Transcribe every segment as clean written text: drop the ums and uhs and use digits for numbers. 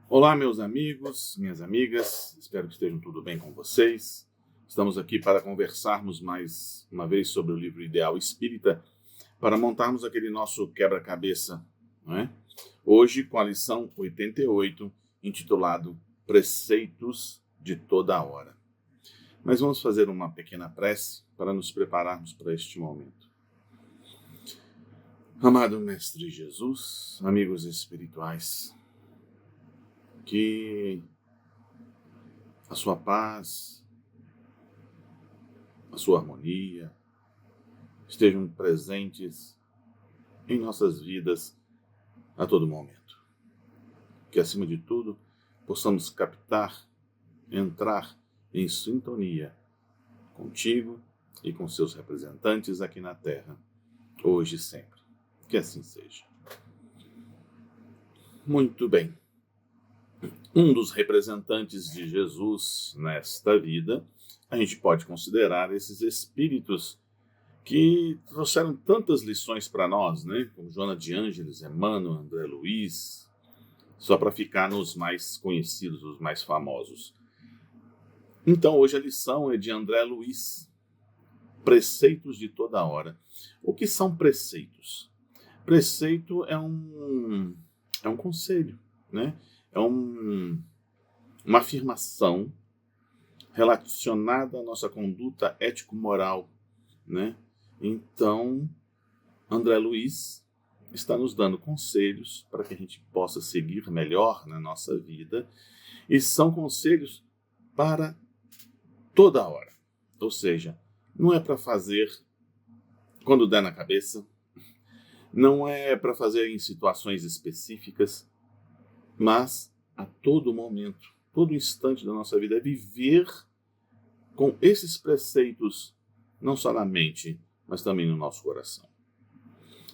Olá, meus amigos, minhas amigas, espero que estejam tudo bem com vocês. Estamos aqui para conversarmos mais uma vez sobre o livro Ideal Espírita, para montarmos aquele nosso quebra-cabeça, não é? Hoje com a lição 88, intitulado Preceitos de toda a hora. Mas vamos fazer uma pequena prece para nos prepararmos para este momento. Amado Mestre Jesus, amigos espirituais, que a sua paz, a sua harmonia estejam presentes em nossas vidas a todo momento. Que, acima de tudo, possamos captar, entrar em sintonia contigo e com seus representantes aqui na Terra, hoje e sempre. Que assim seja. Muito bem. Um dos representantes de Jesus nesta vida, a gente pode considerar esses espíritos que trouxeram tantas lições para nós, né? Como Joana de Ângeles, Emmanuel, André Luiz, só para ficar nos mais conhecidos, os mais famosos. Então, hoje a lição é de André Luiz, Preceitos de toda hora. O que são preceitos? Preceito é um conselho, né? É uma afirmação relacionada à nossa conduta ético-moral, né? Então, André Luiz está nos dando conselhos para que a gente possa seguir melhor na nossa vida, e são conselhos para toda hora. Ou seja, não é para fazer quando der na cabeça, não é para fazer em situações específicas, mas a todo momento, todo instante da nossa vida, é viver com esses preceitos, não só na mente, mas também no nosso coração.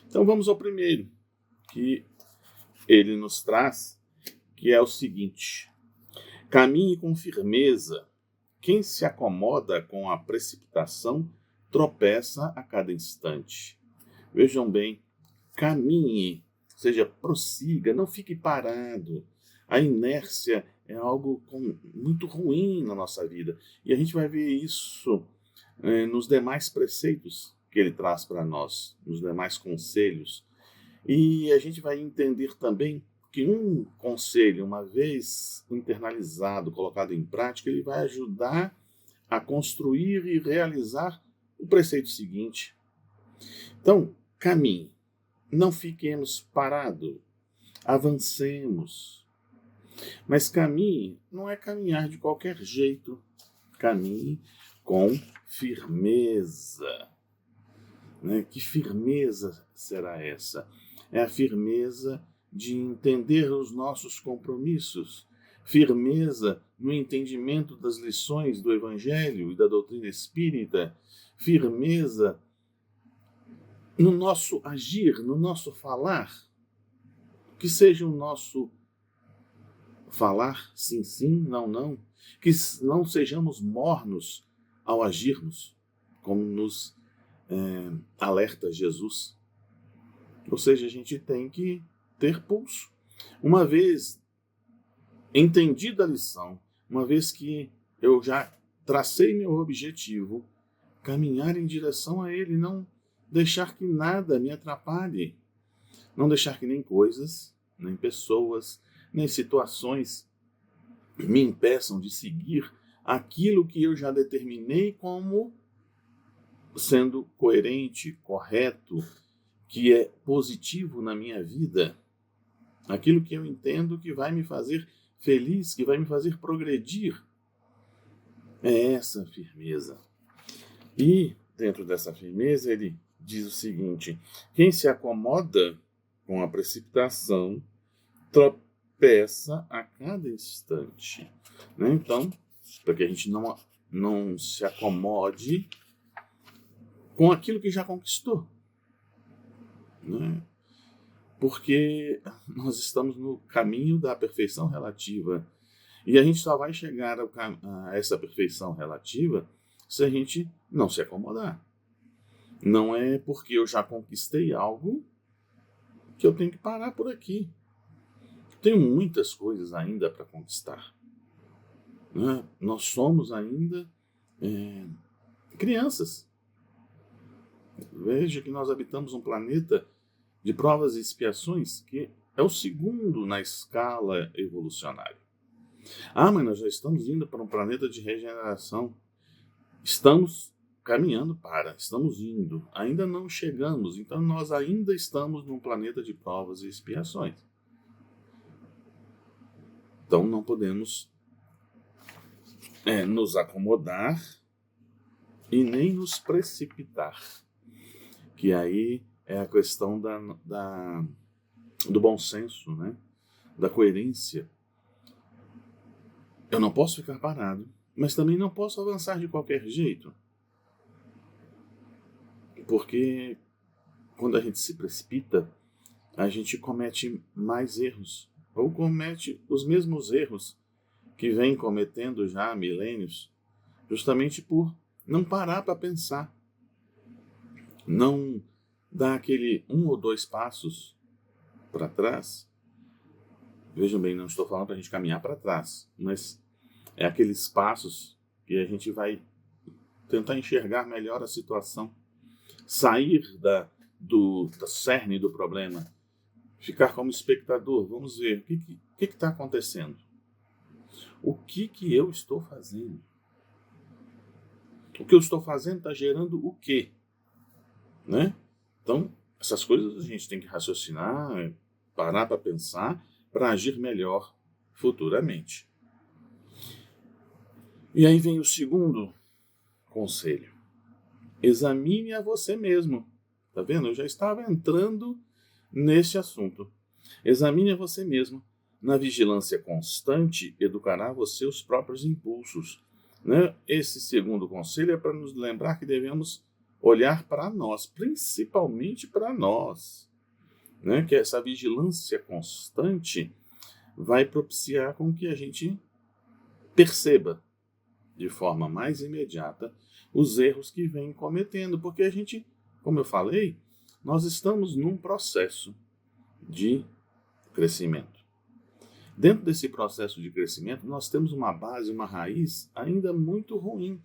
Então vamos ao primeiro, que ele nos traz, que é o seguinte: caminhe com firmeza. Quem se acomoda com a precipitação tropeça a cada instante. Vejam bem, caminhe, ou seja, prossiga, não fique parado. A inércia é algo muito ruim na nossa vida. E a gente vai ver isso nos demais preceitos que ele traz para nós, nos demais conselhos. E a gente vai entender também que um conselho, uma vez internalizado, colocado em prática, ele vai ajudar a construir e realizar o preceito seguinte. Então, caminhe. Não fiquemos parados, avancemos. Mas caminhe não é caminhar de qualquer jeito. Caminhe com firmeza. Né? Que firmeza será essa? É a firmeza de entender os nossos compromissos, firmeza no entendimento das lições do Evangelho e da doutrina espírita, firmeza no nosso agir, no nosso falar, que seja o nosso falar sim, sim, não, não, que não sejamos mornos ao agirmos, como nos alerta Jesus. Ou seja, a gente tem que ter pulso. Uma vez entendida a lição, uma vez que eu já tracei meu objetivo, caminhar em direção a ele, não deixar que nada me atrapalhe, não deixar que nem coisas, nem pessoas, nem situações me impeçam de seguir aquilo que eu já determinei como sendo coerente, correto, que é positivo na minha vida, aquilo que eu entendo que vai me fazer feliz, que vai me fazer progredir. É essa firmeza. E dentro dessa firmeza ele diz o seguinte: quem se acomoda com a precipitação tropeça a cada instante. Né? Então, para que a gente não se acomode com aquilo que já conquistou. Né? Porque nós estamos no caminho da perfeição relativa. E a gente só vai chegar a essa perfeição relativa se a gente não se acomodar. Não é porque eu já conquistei algo que eu tenho que parar por aqui. tenho muitas coisas ainda para conquistar. Né? Nós somos ainda crianças. Veja que nós habitamos um planeta de provas e expiações que é o segundo na escala evolucionária. Mas nós já estamos indo para um planeta de regeneração. Estamos caminhando estamos indo. Ainda não chegamos, então nós ainda estamos num planeta de provas e expiações. Então não podemos nos acomodar e nem nos precipitar. Que aí é a questão do bom senso, né? Da coerência. Eu não posso ficar parado, mas também não posso avançar de qualquer jeito. Porque quando a gente se precipita, a gente comete mais erros, ou comete os mesmos erros que vem cometendo já há milênios, justamente por não parar para pensar, não dar aquele 1 ou 2 passos para trás. Vejam bem, não estou falando para a gente caminhar para trás, mas é aqueles passos que a gente vai tentar enxergar melhor a situação, sair da cerne do problema, ficar como espectador. Vamos ver o que está acontecendo. O que eu estou fazendo? O que eu estou fazendo está gerando o quê? Né? Então, essas coisas a gente tem que raciocinar, parar para pensar, para agir melhor futuramente. E aí vem o segundo conselho. Examine a você mesmo. Tá vendo? Eu já estava entrando nesse assunto. Examine a você mesmo. Na vigilância constante, educará você os próprios impulsos. Né? Esse segundo conselho é para nos lembrar que devemos olhar para nós, principalmente para nós. Né? Que essa vigilância constante vai propiciar com que a gente perceba de forma mais imediata os erros que vem cometendo, porque a gente, como eu falei, nós estamos num processo de crescimento. Dentro desse processo de crescimento, nós temos uma base, uma raiz ainda muito ruim,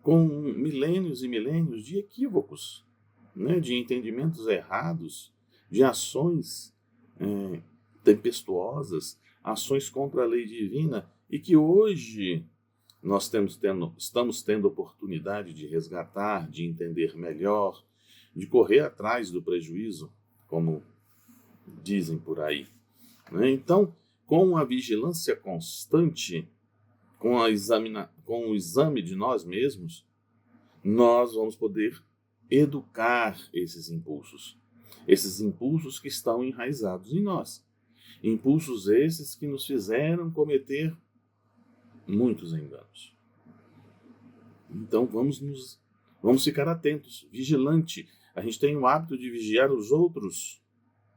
com milênios e milênios de equívocos, né, de entendimentos errados, de ações tempestuosas, ações contra a lei divina, e que hoje nós estamos tendo oportunidade de resgatar, de entender melhor, de correr atrás do prejuízo, como dizem por aí. Né? Então, com a vigilância constante, com o exame de nós mesmos, nós vamos poder educar esses impulsos que estão enraizados em nós. Impulsos esses que nos fizeram cometer muitos enganos. Então vamos ficar atentos, vigilante. A gente tem o hábito de vigiar os outros,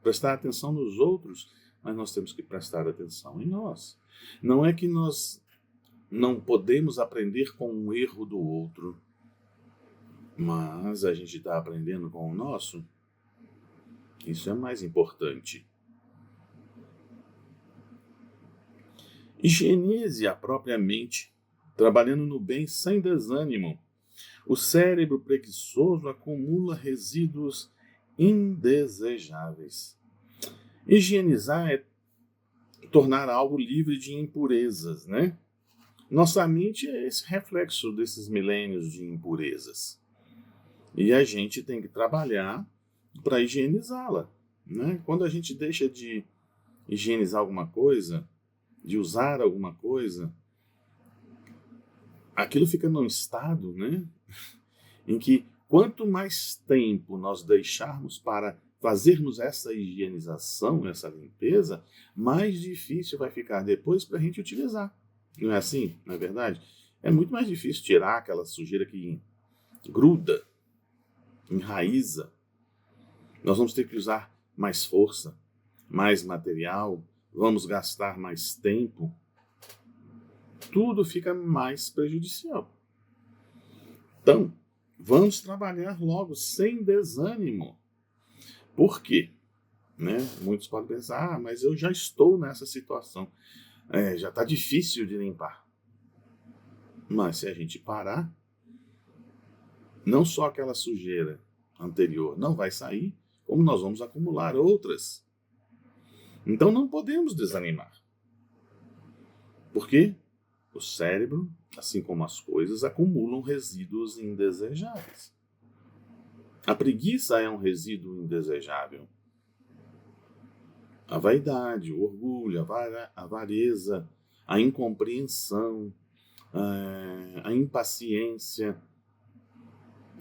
prestar atenção nos outros, mas nós temos que prestar atenção em nós. Não é que nós não podemos aprender com o erro do outro, mas a gente está aprendendo com o nosso. Isso é mais importante. Higienize a própria mente, trabalhando no bem sem desânimo. O cérebro preguiçoso acumula resíduos indesejáveis. Higienizar é tornar algo livre de impurezas, né? Nossa mente é esse reflexo desses milênios de impurezas. E a gente tem que trabalhar para higienizá-la, né? Quando a gente deixa de higienizar alguma coisa, de usar alguma coisa, aquilo fica num estado, né, em que quanto mais tempo nós deixarmos para fazermos essa higienização, essa limpeza, mais difícil vai ficar depois para a gente utilizar. Não é assim? Não é verdade? É muito mais difícil tirar aquela sujeira que gruda, enraiza. Nós vamos ter que usar mais força, mais material, vamos gastar mais tempo. Tudo fica mais prejudicial. Então, vamos trabalhar logo sem desânimo. Por quê? né? Muitos podem pensar, mas eu já estou nessa situação. Já está difícil de limpar. Mas se a gente parar, não só aquela sujeira anterior não vai sair, como nós vamos acumular outras. Então não podemos desanimar. Porque o cérebro, assim como as coisas, acumulam resíduos indesejáveis. A preguiça é um resíduo indesejável. A vaidade, o orgulho, a avareza, a incompreensão, a impaciência,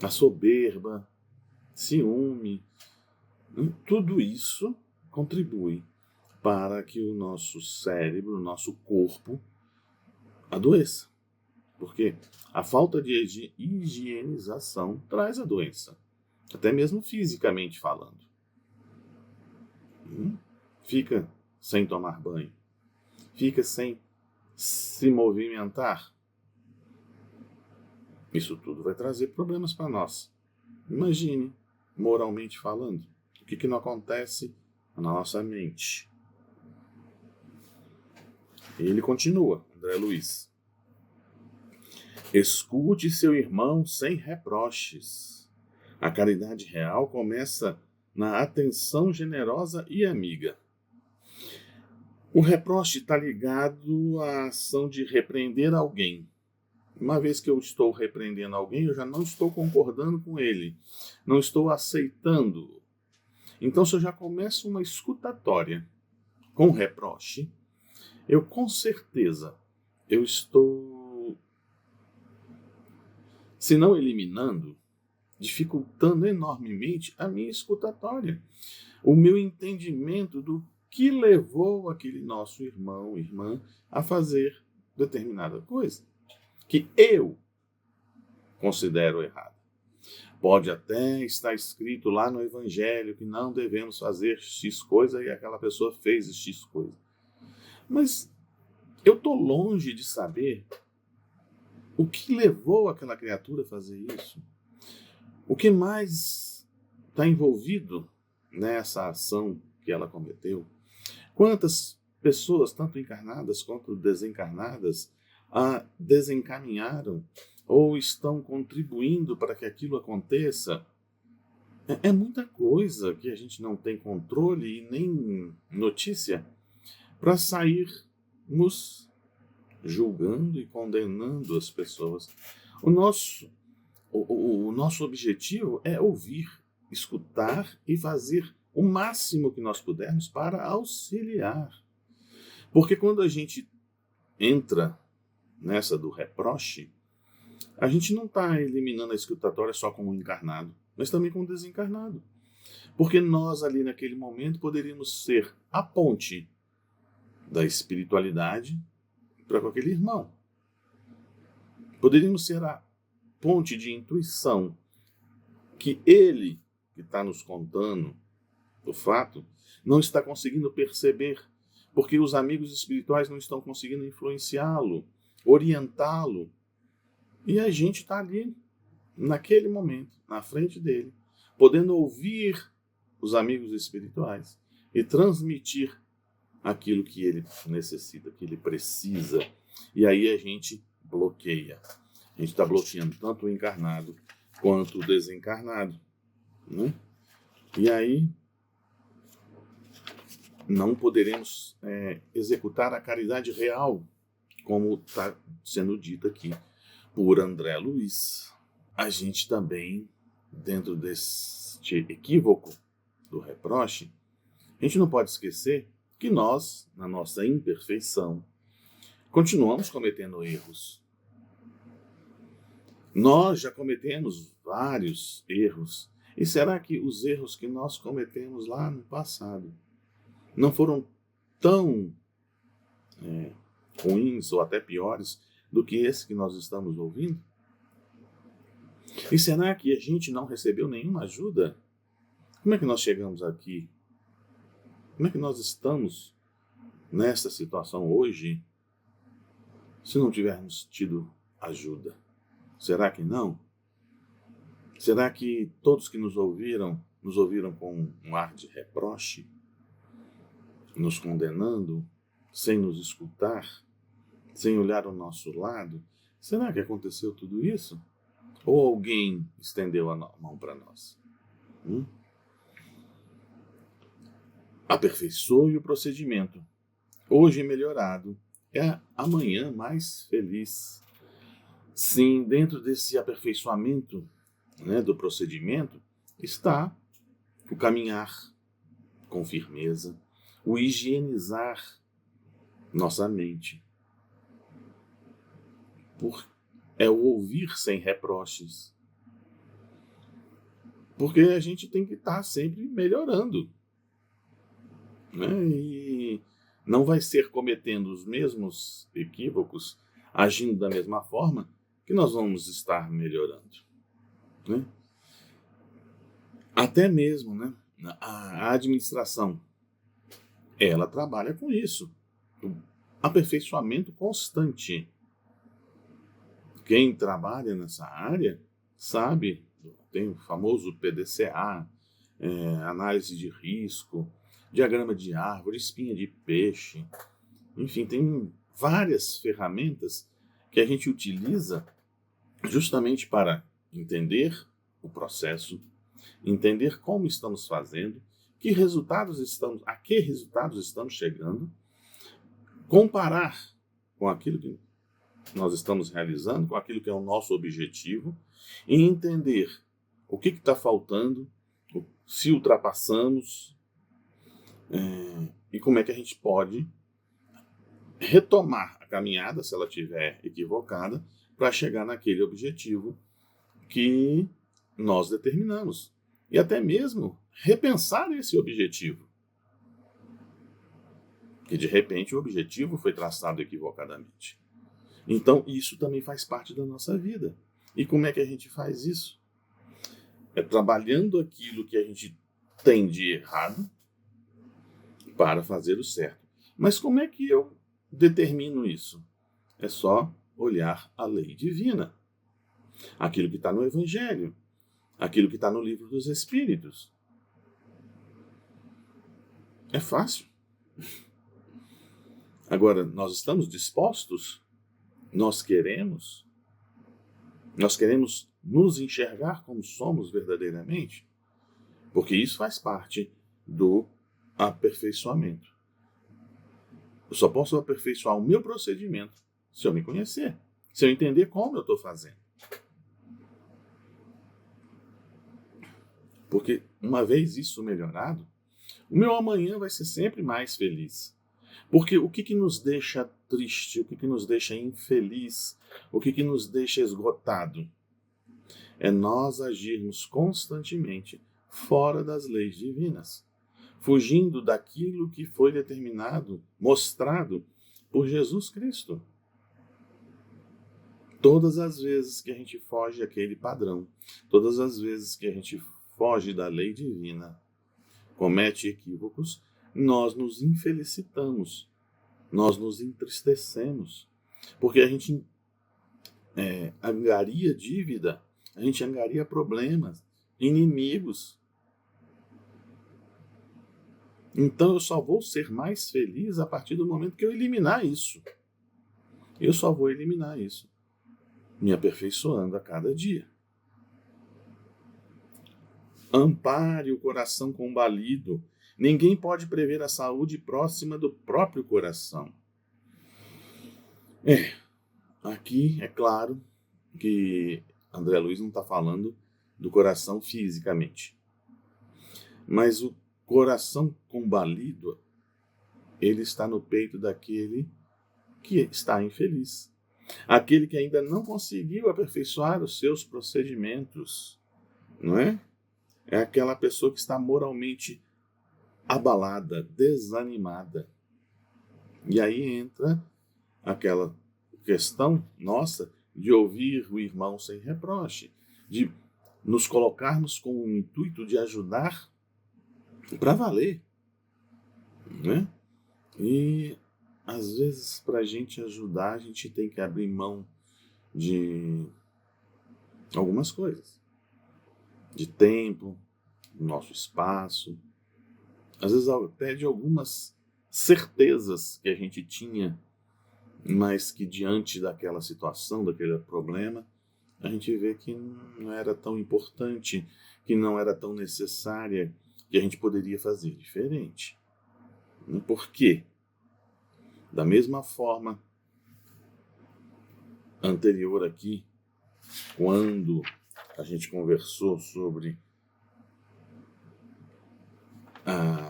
a soberba, ciúme, tudo isso contribui para que o nosso cérebro, o nosso corpo, adoeça. Porque a falta de higienização traz a doença, até mesmo fisicamente falando. Fica sem tomar banho, fica sem se movimentar. Isso tudo vai trazer problemas para nós. Imagine, moralmente falando, o que não acontece na nossa mente. Ele continua, André Luiz. Escute seu irmão sem reproches. A caridade real começa na atenção generosa e amiga. O reproche está ligado à ação de repreender alguém. Uma vez que eu estou repreendendo alguém, eu já não estou concordando com ele, não estou aceitando. Então, se eu já começo uma escutatória com reproche, eu com certeza, eu estou, se não eliminando, dificultando enormemente a minha escutatória, o meu entendimento do que levou aquele nosso irmão, irmã, a fazer determinada coisa, que eu considero errada. Pode até estar escrito lá no Evangelho que não devemos fazer X coisa e aquela pessoa fez X coisa. Mas eu estou longe de saber o que levou aquela criatura a fazer isso. O que mais está envolvido nessa ação que ela cometeu? Quantas pessoas, tanto encarnadas quanto desencarnadas, a desencaminharam ou estão contribuindo para que aquilo aconteça? É muita coisa que a gente não tem controle e nem notícia para sairmos julgando e condenando as pessoas. O nosso objetivo é ouvir, escutar e fazer o máximo que nós pudermos para auxiliar. Porque quando a gente entra nessa do reproche, a gente não está eliminando a escutatória só com o encarnado, mas também com o desencarnado. Porque nós ali naquele momento poderíamos ser a ponte da espiritualidade para com aquele irmão. Poderíamos ser a ponte de intuição que ele, que está nos contando o fato, não está conseguindo perceber, porque os amigos espirituais não estão conseguindo influenciá-lo, orientá-lo. E a gente está ali, naquele momento, na frente dele, podendo ouvir os amigos espirituais e transmitir aquilo que ele necessita, que ele precisa. E aí a gente bloqueia. A gente está bloqueando tanto o encarnado quanto o desencarnado, né? E aí não poderemos executar a caridade real, como está sendo dito aqui por André Luiz. A gente também, dentro deste equívoco do reproche, a gente não pode esquecer que nós, na nossa imperfeição, continuamos cometendo erros. Nós já cometemos vários erros. E será que os erros que nós cometemos lá no passado não foram tão ruins ou até piores do que esse que nós estamos ouvindo? E será que a gente não recebeu nenhuma ajuda? Como é que nós chegamos aqui? Como é que nós estamos nessa situação hoje se não tivermos tido ajuda? Será que não? Será que todos que nos ouviram com um ar de reproche? nos condenando, sem nos escutar, sem olhar ao nosso lado? Será que aconteceu tudo isso? Ou alguém estendeu a mão para nós? Aperfeiçoe o procedimento. Hoje melhorado, é amanhã mais feliz. Sim, dentro desse aperfeiçoamento, do procedimento, está o caminhar com firmeza, o higienizar nossa mente. É o ouvir sem reproches. Porque a gente tem que estar sempre melhorando. E não vai ser cometendo os mesmos equívocos, agindo da mesma forma, que nós vamos estar melhorando. Até mesmo a administração, ela trabalha com isso. O aperfeiçoamento constante. Quem trabalha nessa área sabe, tem o famoso PDCA, análise de risco, diagrama de árvore, espinha de peixe. Enfim, tem várias ferramentas que a gente utiliza justamente para entender o processo, entender como estamos fazendo, a que resultados estamos chegando, comparar com aquilo que nós estamos realizando, com aquilo que é o nosso objetivo, e entender o que está faltando, se ultrapassamos, e como é que a gente pode retomar a caminhada, se ela estiver equivocada, para chegar naquele objetivo que nós determinamos. E até mesmo repensar esse objetivo. Que de repente o objetivo foi traçado equivocadamente. Então isso também faz parte da nossa vida. E como é que a gente faz isso? É trabalhando aquilo que a gente tem de errado para fazer o certo. Mas como é que eu determino isso? É só olhar a lei divina. Aquilo que está no Evangelho. Aquilo que está no Livro dos Espíritos. É fácil. Agora, nós estamos dispostos? Nós queremos nos enxergar como somos verdadeiramente? Porque isso faz parte do aperfeiçoamento. Eu só posso aperfeiçoar o meu procedimento se eu me conhecer, se eu entender como eu estou fazendo. Porque uma vez isso melhorado, o meu amanhã vai ser sempre mais feliz. Porque o que nos deixa triste, o que nos deixa infeliz, o que nos deixa esgotado, é nós agirmos constantemente fora das leis divinas, fugindo daquilo que foi determinado, mostrado por Jesus Cristo. Todas as vezes que a gente foge daquele padrão, todas as vezes que a gente foge da lei divina, comete equívocos, nós nos infelicitamos, nós nos entristecemos, porque a gente angaria dívida, a gente angaria problemas, inimigos. Então eu só vou ser mais feliz a partir do momento que eu eliminar isso. Eu só vou eliminar isso, me aperfeiçoando a cada dia. Ampare o coração combalido. Ninguém pode prever a saúde próxima do próprio coração. Aqui é claro que André Luiz não está falando do coração fisicamente. Mas o coração combalido, ele está no peito daquele que está infeliz. Aquele que ainda não conseguiu aperfeiçoar os seus procedimentos, não é? É aquela pessoa que está moralmente abalada, desanimada. E aí entra aquela questão nossa de ouvir o irmão sem reproche, de nos colocarmos com o intuito de ajudar para valer, né? E às vezes para a gente ajudar a gente tem que abrir mão de algumas coisas, de tempo, do nosso espaço, às vezes até de algumas certezas que a gente tinha, mas que diante daquela situação, daquele problema, a gente vê que não era tão importante, que não era tão necessária, que a gente poderia fazer diferente. Por quê? Da mesma forma anterior aqui, quando a gente conversou sobre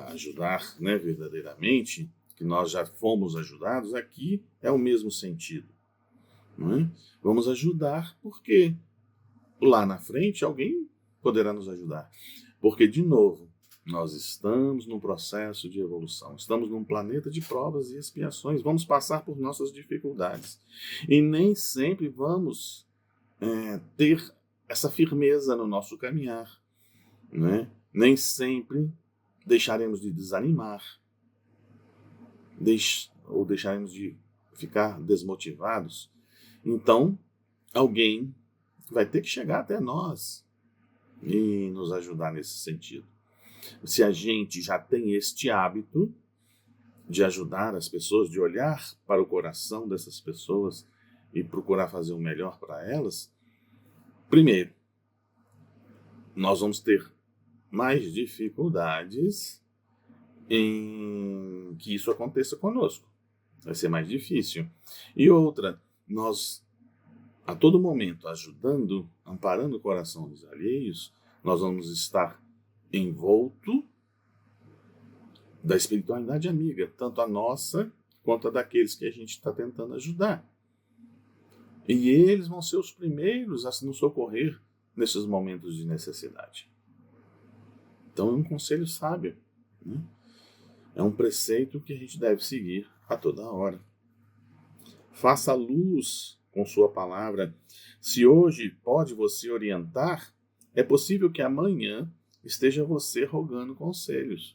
ajudar, né, verdadeiramente, que nós já fomos ajudados, aqui é o mesmo sentido. Não é? Vamos ajudar porque lá na frente alguém poderá nos ajudar. Porque, de novo, nós estamos num processo de evolução, estamos num planeta de provas e expiações, vamos passar por nossas dificuldades. E nem sempre vamos ter essa firmeza no nosso caminhar. Né? Nem sempre deixaremos de desanimar, ou deixaremos de ficar desmotivados. Então, alguém vai ter que chegar até nós e nos ajudar nesse sentido. Se a gente já tem este hábito de ajudar as pessoas, de olhar para o coração dessas pessoas e procurar fazer o melhor para elas, primeiro, nós vamos ter mais dificuldades em que isso aconteça conosco. Vai ser mais difícil. E outra, nós, a todo momento, ajudando, amparando o coração dos alheios, nós vamos estar envolto da espiritualidade amiga, tanto a nossa quanto a daqueles que a gente está tentando ajudar. E eles vão ser os primeiros a nos socorrer nesses momentos de necessidade. Então é um conselho sábio, né? É um preceito que a gente deve seguir a toda hora. Faça luz com sua palavra. Se hoje pode você orientar, é possível que amanhã esteja você rogando conselhos.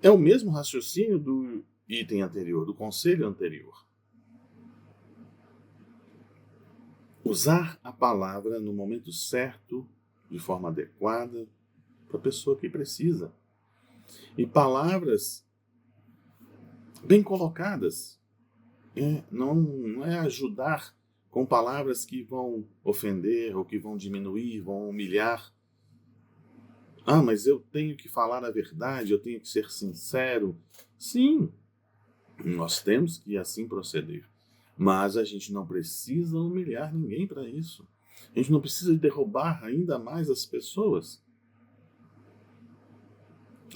É o mesmo raciocínio do item anterior, do conselho anterior. Usar a palavra no momento certo, de forma adequada, para a pessoa que precisa. E palavras bem colocadas. Não é ajudar com palavras que vão ofender ou que vão diminuir, vão humilhar. Mas eu tenho que falar a verdade, eu tenho que ser sincero. Sim, nós temos que assim proceder. Mas a gente não precisa humilhar ninguém para isso. A gente não precisa derrubar ainda mais as pessoas.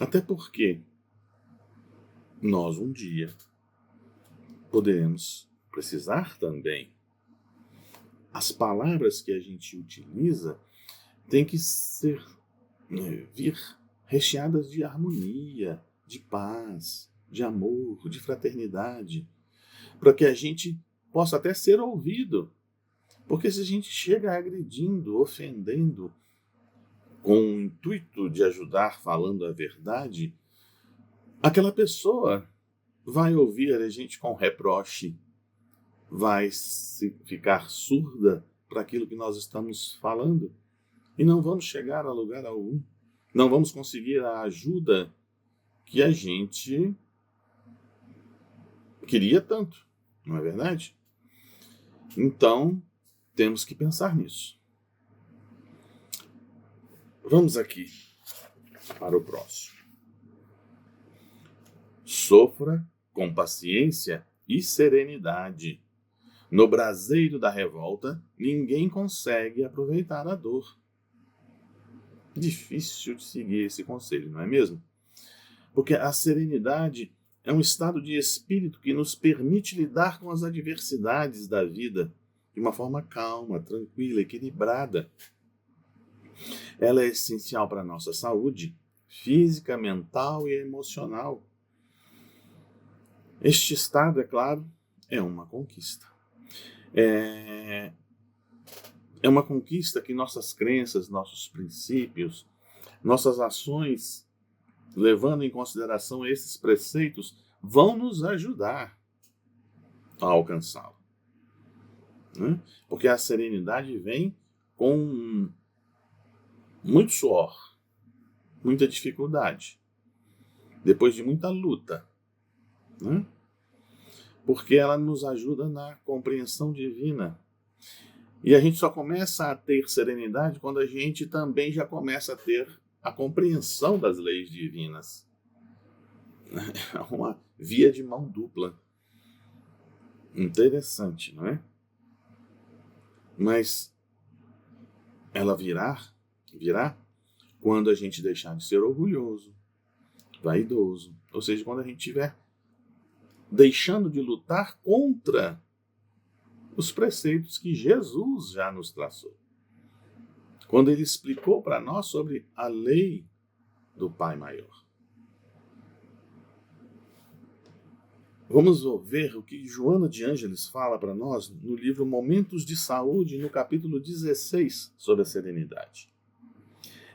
Até porque nós um dia poderemos precisar também. As palavras que a gente utiliza têm que vir recheadas de harmonia, de paz, de amor, de fraternidade, para que a gente possa até ser ouvido. Porque se a gente chega agredindo, ofendendo, com o intuito de ajudar, falando a verdade, aquela pessoa vai ouvir a gente com reproche, vai ficar surda para aquilo que nós estamos falando e não vamos chegar a lugar algum. Não vamos conseguir a ajuda que a gente queria tanto, não é verdade? Então, temos que pensar nisso. Vamos aqui para o próximo. Sofra com paciência e serenidade. No braseiro da revolta, ninguém consegue aproveitar a dor. Difícil de seguir esse conselho, não é mesmo? Porque a serenidade é um estado de espírito que nos permite lidar com as adversidades da vida de uma forma calma, tranquila, equilibrada. Ela é essencial para a nossa saúde física, mental e emocional. Este estado, é claro, é uma conquista. É uma conquista que nossas crenças, nossos princípios, nossas ações, levando em consideração esses preceitos, vão nos ajudar a alcançá-lo. Né? Porque a serenidade vem com muito suor, muita dificuldade, depois de muita luta. né? Porque ela nos ajuda na compreensão divina. E a gente só começa a ter serenidade quando a gente também já começa a ter a compreensão das leis divinas. É uma via de mão dupla. Interessante, não é? Mas ela virá quando a gente deixar de ser orgulhoso, vaidoso. Ou seja, quando a gente estiver deixando de lutar contra os preceitos que Jesus já nos traçou. Quando ele explicou para nós sobre a lei do Pai Maior. Vamos ver o que Joana de Ângeles fala para nós no livro Momentos de Saúde, no capítulo 16, sobre a serenidade.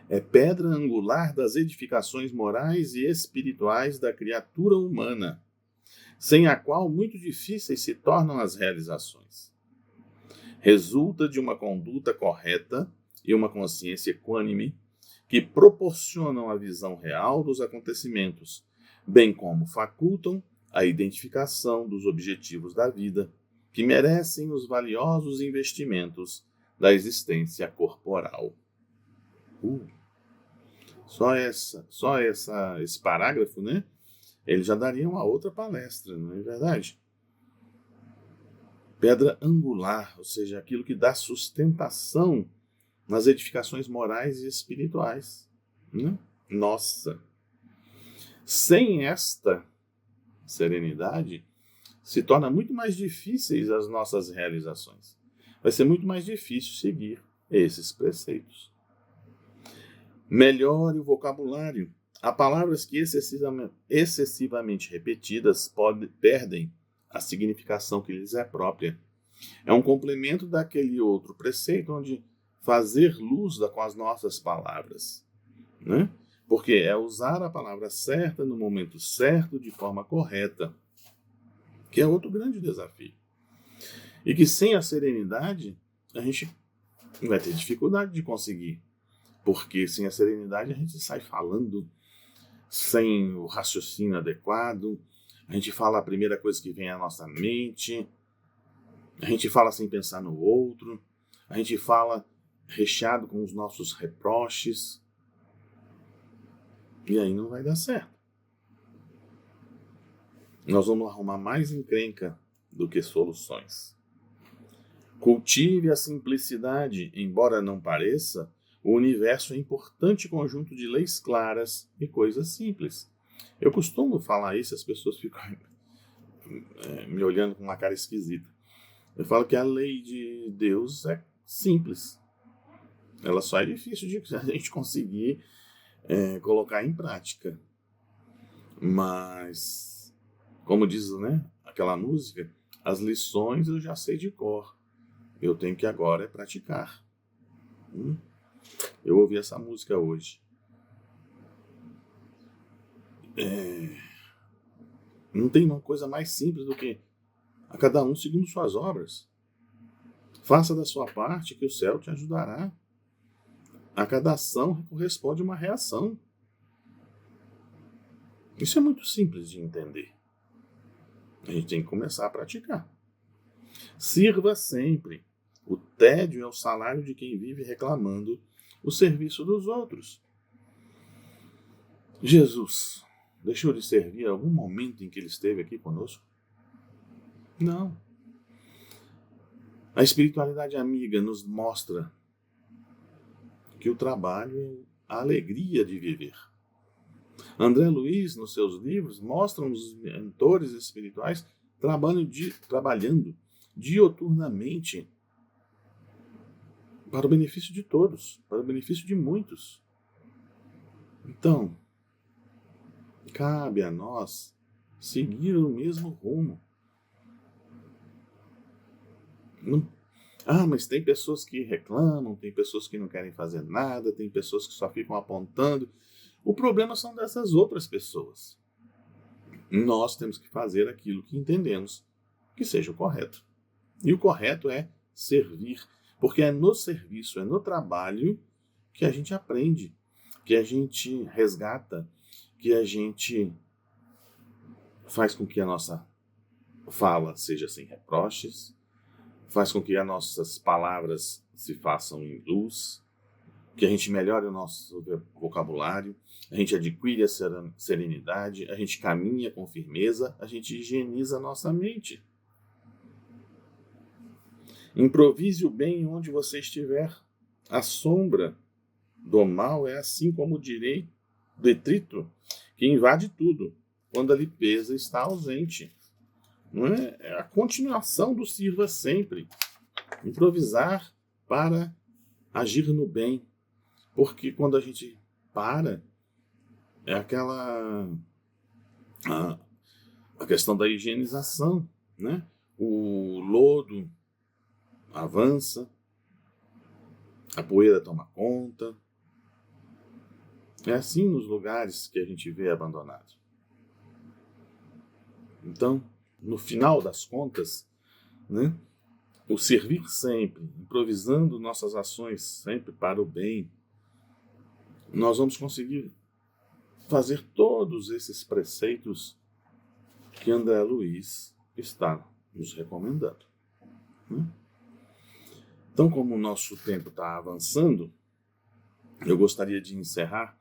É pedra angular das edificações morais e espirituais da criatura humana, sem a qual muito difíceis se tornam as realizações. Resulta de uma conduta correta e uma consciência equânime que proporcionam a visão real dos acontecimentos, bem como facultam a identificação dos objetivos da vida, que merecem os valiosos investimentos da existência corporal. Esse parágrafo, né? Ele já daria uma outra palestra, não é verdade? Pedra angular, ou seja, aquilo que dá sustentação nas edificações morais e espirituais. Né? Nossa! Sem esta serenidade, se torna muito mais difíceis as nossas realizações. Vai ser muito mais difícil seguir esses preceitos. Melhore o vocabulário. Há palavras que excessivamente repetidas perdem a significação que lhes é própria. É um complemento daquele outro preceito onde fazer luz com as nossas palavras, né? Porque é usar a palavra certa no momento certo, de forma correta, que é outro grande desafio. E que sem a serenidade, a gente vai ter dificuldade de conseguir. Porque sem a serenidade, a gente sai falando sem o raciocínio adequado, a gente fala a primeira coisa que vem à nossa mente, a gente fala sem pensar no outro, a gente fala recheado com os nossos reproches, e aí não vai dar certo. Nós vamos arrumar mais encrenca do que soluções. Cultive a simplicidade, embora não pareça, o universo é um importante conjunto de leis claras e coisas simples. Eu costumo falar isso, as pessoas ficam me olhando com uma cara esquisita. Eu falo que a lei de Deus é simples. Ela só é difícil de a gente conseguir colocar em prática. Mas, como diz, né, aquela música, as lições eu já sei de cor. Eu tenho que agora praticar. Eu ouvi essa música hoje. Não tem uma coisa mais simples do que a cada um segundo suas obras. Faça da sua parte que o céu te ajudará. A cada ação corresponde uma reação. Isso é muito simples de entender. A gente tem que começar a praticar. Sirva sempre. O tédio é o salário de quem vive reclamando o serviço dos outros. Jesus deixou de servir em algum momento em que ele esteve aqui conosco? Não. A espiritualidade amiga nos mostra que o trabalho é a alegria de viver. André Luiz, nos seus livros, mostra os mentores espirituais trabalhando dioturnamente para o benefício de todos, para o benefício de muitos. Então, cabe a nós seguir o mesmo rumo. Mas tem pessoas que reclamam, tem pessoas que não querem fazer nada, tem pessoas que só ficam apontando. O problema são dessas outras pessoas. Nós temos que fazer aquilo que entendemos que seja o correto. E o correto é servir, porque é no serviço, é no trabalho que a gente aprende, que a gente resgata, que a gente faz com que a nossa fala seja sem reproches, faz com que as nossas palavras se façam em luz, que a gente melhore o nosso vocabulário, a gente adquire a serenidade, a gente caminha com firmeza, a gente higieniza a nossa mente. Improvise o bem onde você estiver. A sombra do mal é assim como o detrito que invade tudo, quando a limpeza está ausente. Não é? É a continuação do sirva sempre. Improvisar para agir no bem. Porque quando a gente para, é aquela a questão da higienização, né? O lodo avança, a poeira toma conta. É assim nos lugares que a gente vê abandonado. Então, no final das contas, né, o servir sempre, improvisando nossas ações sempre para o bem, nós vamos conseguir fazer todos esses preceitos que André Luiz está nos recomendando. Né? Então, como o nosso tempo está avançando, eu gostaria de encerrar